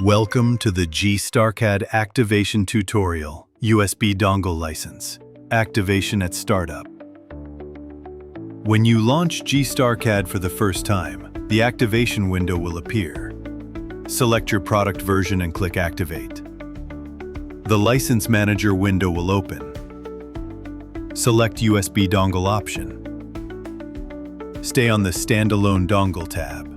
Welcome to the GstarCAD Activation Tutorial, USB Dongle License, Activation at Startup. When you launch GstarCAD for the first time, the activation window will appear. Select your product version and click Activate. The License Manager window will open. Select USB Dongle option. Stay on the Standalone Dongle tab.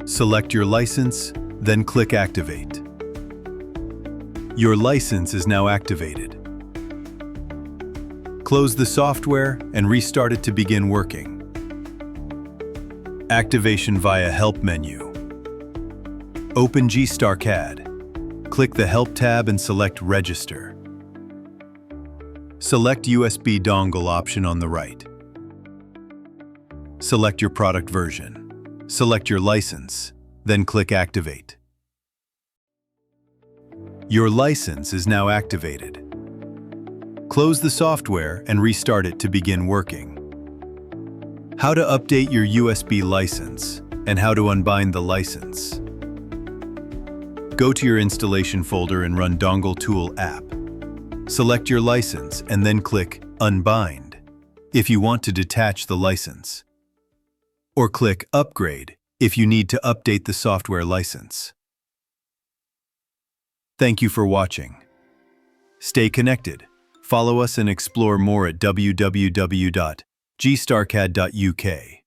Select your license, then click Activate. Your license is now activated. Close the software and restart it to begin working. Activation via Help menu. Open GstarCAD. Click the Help tab and select Register. Select USB Dongle option on the right. Select your product version. Select your license, then click Activate. Your license is now activated. Close the software and restart it to begin working. How to update your USB license and how to unbind the license. Go to your installation folder and run Dongle Tool app. Select your license and then click Unbind if you want to detach the license, or click Upgrade if you need to update the software license. Thank you for watching. Stay connected. Follow us and explore more at www.gstarcad.uk.